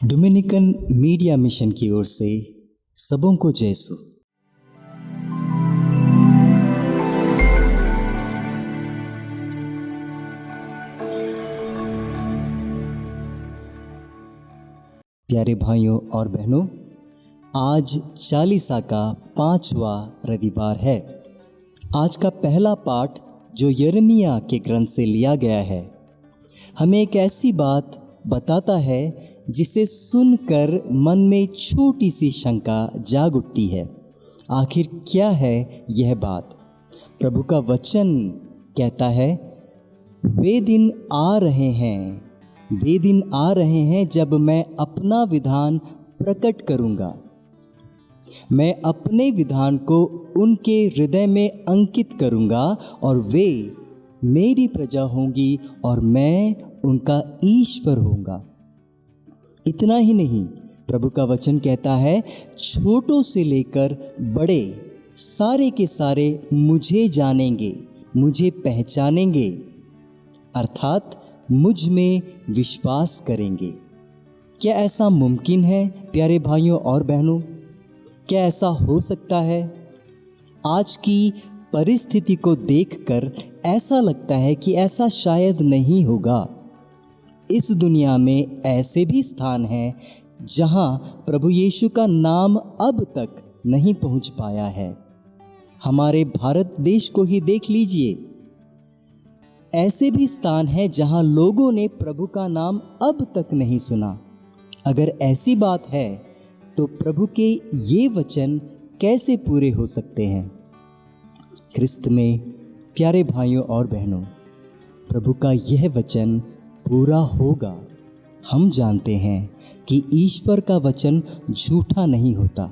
Dominican media mission की ओर से सबों को जय सु। प्यारे भाइयों और बहनों, आज चालीसा का 5वां रविवार है। आज का पहला पाठ जो यिर्मयाह के ग्रंथ से लिया गया है, हमें एक ऐसी बात बताता है जिसे सुनकर मन में छोटी सी शंका जाग उठती है। आखिर क्या है यह बात? प्रभु का वचन कहता है, वे दिन आ रहे हैं जब मैं अपना विधान प्रकट करूंगा। मैं अपने विधान को उनके हृदय में अंकित करूंगा और वे मेरी प्रजा होंगी और मैं उनका ईश्वर होऊंगा। इतना ही नहीं, प्रभु का वचन कहता है, छोटों से लेकर बड़े सारे के सारे मुझे जानेंगे, मुझे पहचानेंगे, अर्थात मुझ में विश्वास करेंगे। क्या ऐसा मुमकिन है प्यारे भाइयों और बहनों? क्या ऐसा हो सकता है? आज की परिस्थिति को देखकर ऐसा लगता है कि ऐसा शायद नहीं होगा। इस दुनिया में ऐसे भी स्थान हैं जहां प्रभु यीशु का नाम अब तक नहीं पहुंच पाया है। हमारे भारत देश को ही देख लीजिए। ऐसे भी स्थान हैं जहां लोगों ने प्रभु का नाम अब तक नहीं सुना। अगर ऐसी बात है तो प्रभु के ये वचन कैसे पूरे हो सकते हैं? ख्रिस्त में प्यारे भाइयों और बहनों, प्रभु का यह वचन पूरा होगा। हम जानते हैं कि ईश्वर का वचन झूठा नहीं होता।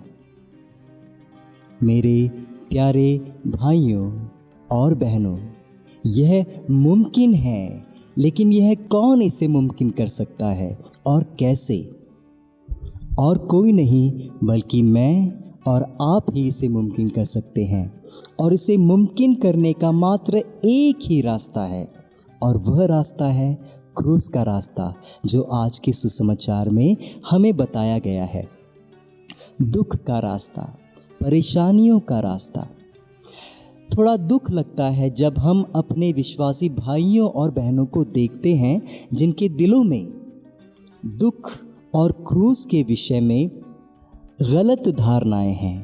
मेरे प्यारे भाइयों और बहनों, यह मुमकिन है, लेकिन यह कौन इसे मुमकिन कर सकता है और कैसे? और कोई नहीं बल्कि मैं और आप ही इसे मुमकिन कर सकते हैं। और इसे मुमकिन करने का मात्र एक ही रास्ता है, और वह रास्ता है क्रूस का रास्ता, जो आज के सुसमाचार में हमें बताया गया है। दुख का रास्ता, परेशानियों का रास्ता। थोड़ा दुख लगता है जब हम अपने विश्वासी भाइयों और बहनों को देखते हैं जिनके दिलों में दुख और क्रूस के विषय में गलत धारणाएं हैं।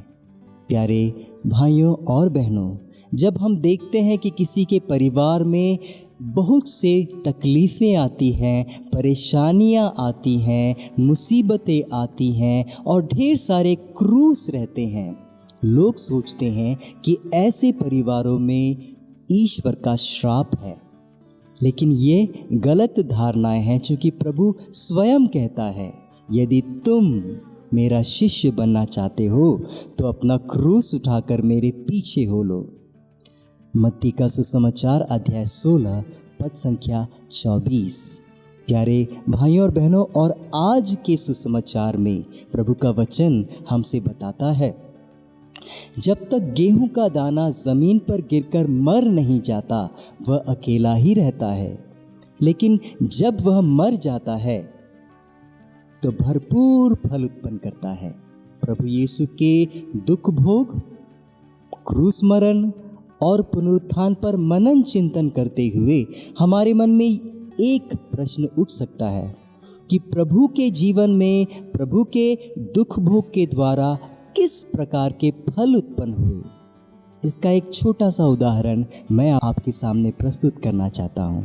प्यारे भाइयों और बहनों, जब हम देखते हैं कि किसी के परिवार में बहुत से तकलीफ़ें आती हैं, परेशानियां आती हैं, मुसीबतें आती हैं और ढेर सारे क्रूस रहते हैं, लोग सोचते हैं कि ऐसे परिवारों में ईश्वर का श्राप है। लेकिन ये गलत धारणाएं हैं, क्योंकि प्रभु स्वयं कहता है, यदि तुम मेरा शिष्य बनना चाहते हो तो अपना क्रूस उठाकर मेरे पीछे हो लो। मत्ती का सुसमाचार अध्याय 16 पद संख्या 24। प्यारे भाइयों और बहनों, और आज के सुसमाचार में प्रभु का वचन हमसे बताता है, जब तक गेहूं का दाना जमीन पर गिरकर मर नहीं जाता वह अकेला ही रहता है, लेकिन जब वह मर जाता है तो भरपूर फल उत्पन्न करता है। प्रभु यीशु के दुख भोग, क्रूस मरण और पुनरुत्थान पर मनन चिंतन करते हुए हमारे मन में एक प्रश्न उठ सकता है कि प्रभु के जीवन में प्रभु के दुख भोग के द्वारा किस प्रकार के फल उत्पन्न हुए। इसका एक छोटा सा उदाहरण मैं आपके सामने प्रस्तुत करना चाहता हूं।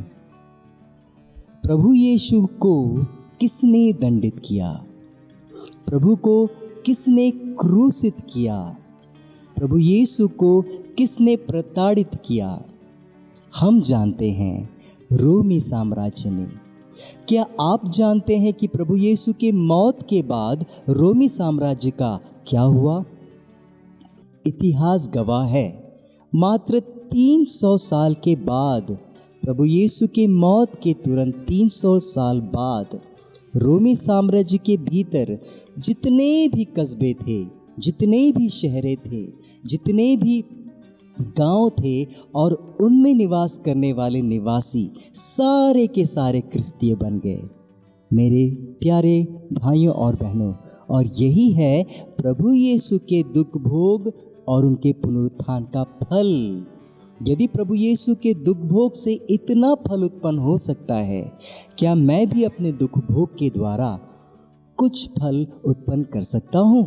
प्रभु यीशु को किसने दंडित किया? प्रभु को किसने क्रूसित किया? प्रभु यीशु को किसने प्रताड़ित किया? हम जानते हैं, रोमी साम्राज्य ने। क्या आप जानते हैं कि प्रभु यीशु के मौत के बाद रोमी साम्राज्य का क्या हुआ? इतिहास गवाह है, मात्र 300 साल के बाद, प्रभु यीशु के मौत के तुरंत 300 साल बाद, रोमी साम्राज्य के भीतर जितने भी कस्बे थे, जितने भी शहरें थे, जितने भी गांव थे और उनमें निवास करने वाले निवासी सारे के सारे क्रिस्तीय बन गए। मेरे प्यारे भाइयों और बहनों, और यही है प्रभु यीशु के दुख भोग और उनके पुनरुत्थान का फल। यदि प्रभु यीशु के दुख भोग से इतना फल उत्पन्न हो सकता है, क्या मैं भी अपने दुख भोग के द्वारा कुछ फल उत्पन्न कर सकता हूँ?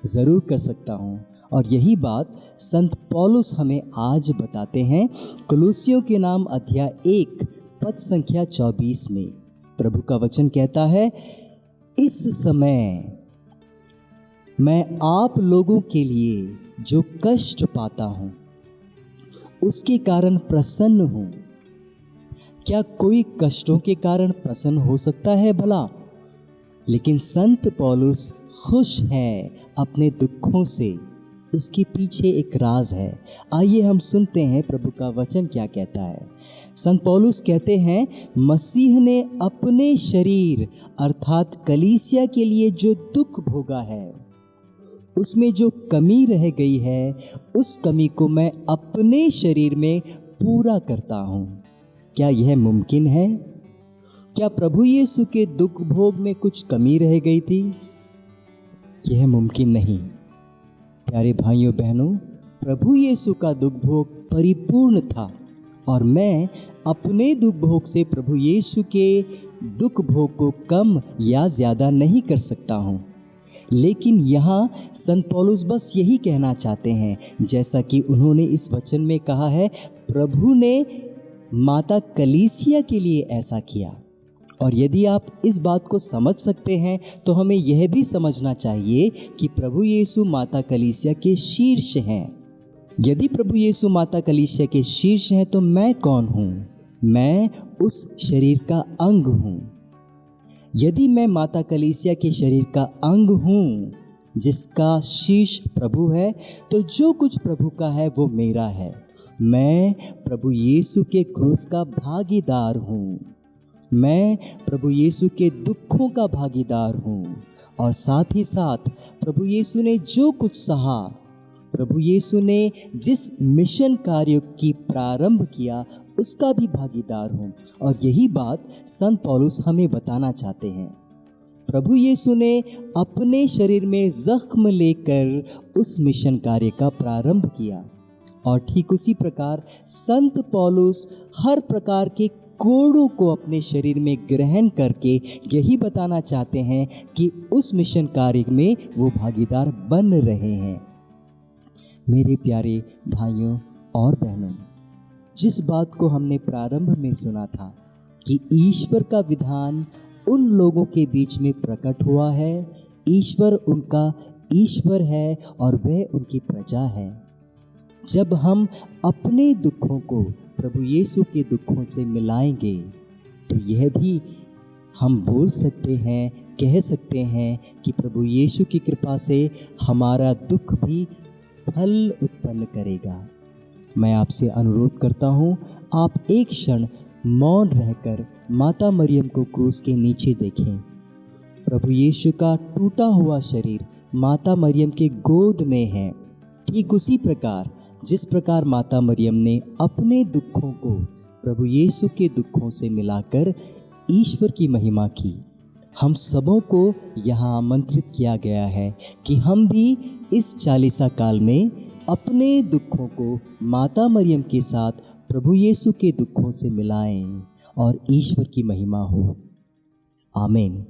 ज़रूर कर सकता हूँ। और यही बात संत पौलुस हमें आज बताते हैं कुलुस्सियों के नाम अध्याय 1 पद संख्या 24 में। प्रभु का वचन कहता है, इस समय मैं आप लोगों के लिए जो कष्ट पाता हूँ उसके कारण प्रसन्न हूँ। क्या कोई कष्टों के कारण प्रसन्न हो सकता है भला? लेकिन संत पौलुस खुश है अपने दुखों से। इसके पीछे एक राज है। आइए हम सुनते हैं प्रभु का वचन क्या कहता है। संत पौलुस कहते हैं, मसीह ने अपने शरीर अर्थात कलीसिया के लिए जो दुख भोगा है, उसमें जो कमी रह गई है, उस कमी को मैं अपने शरीर में पूरा करता हूँ। क्या यह मुमकिन है? क्या प्रभु यीशु के दुख भोग में कुछ कमी रह गई थी? यह मुमकिन नहीं। प्यारे भाइयों बहनों, प्रभु यीशु का दुख भोग परिपूर्ण था और मैं अपने दुख भोग से प्रभु यीशु के दुख भोग को कम या ज़्यादा नहीं कर सकता हूँ। लेकिन यहाँ संत पौलुस बस यही कहना चाहते हैं, जैसा कि उन्होंने इस वचन में कहा है, प्रभु ने माता कलीसिया के लिए ऐसा किया। और यदि आप इस बात को समझ सकते हैं तो हमें यह भी समझना चाहिए कि प्रभु यीशु माता कलीसिया के शीर्ष हैं। यदि प्रभु यीशु माता कलीसिया के शीर्ष हैं तो मैं कौन हूँ? मैं उस शरीर का अंग हूँ। यदि मैं माता कलीसिया के शरीर का अंग हूँ जिसका शीर्ष प्रभु है, तो जो कुछ प्रभु का है वो मेरा है। मैं प्रभु यीशु के क्रूस का भागीदार हूँ। मैं प्रभु यीशु के दुखों का भागीदार हूँ और साथ ही साथ प्रभु यीशु ने जो कुछ सहा, प्रभु यीशु ने जिस मिशन कार्य की प्रारंभ किया, उसका भी भागीदार हूँ। और यही बात संत पौलुस हमें बताना चाहते हैं। प्रभु यीशु ने अपने शरीर में जख्म लेकर उस मिशन कार्य का प्रारंभ किया और ठीक उसी प्रकार संत पौलुस हर प्रकार के कोड़ों को अपने शरीर में ग्रहण करके यही बताना चाहते हैं कि उस मिशन कार्य में वो भागीदार बन रहे हैं। मेरे प्यारे भाइयों और बहनों, जिस बात को हमने प्रारंभ में सुना था कि ईश्वर का विधान उन लोगों के बीच में प्रकट हुआ है, ईश्वर उनका ईश्वर है और वह उनकी प्रजा है। जब हम अपने दुखों को प्रभु यीशु के दुखों से मिलाएंगे तो यह भी हम बोल सकते हैं, कह सकते हैं कि प्रभु यीशु की कृपा से हमारा दुख भी फल उत्पन्न करेगा। मैं आपसे अनुरोध करता हूँ, आप एक क्षण मौन रहकर माता मरियम को क्रूस के नीचे देखें। प्रभु यीशु का टूटा हुआ शरीर माता मरियम के गोद में है। ठीक उसी प्रकार जिस प्रकार माता मरियम ने अपने दुखों को प्रभु यीशु के दुखों से मिलाकर ईश्वर की महिमा की, हम सबों को यहाँ आमंत्रित किया गया है कि हम भी इस चालीसा काल में अपने दुखों को माता मरियम के साथ प्रभु यीशु के दुखों से मिलाएं और ईश्वर की महिमा हो। आमीन।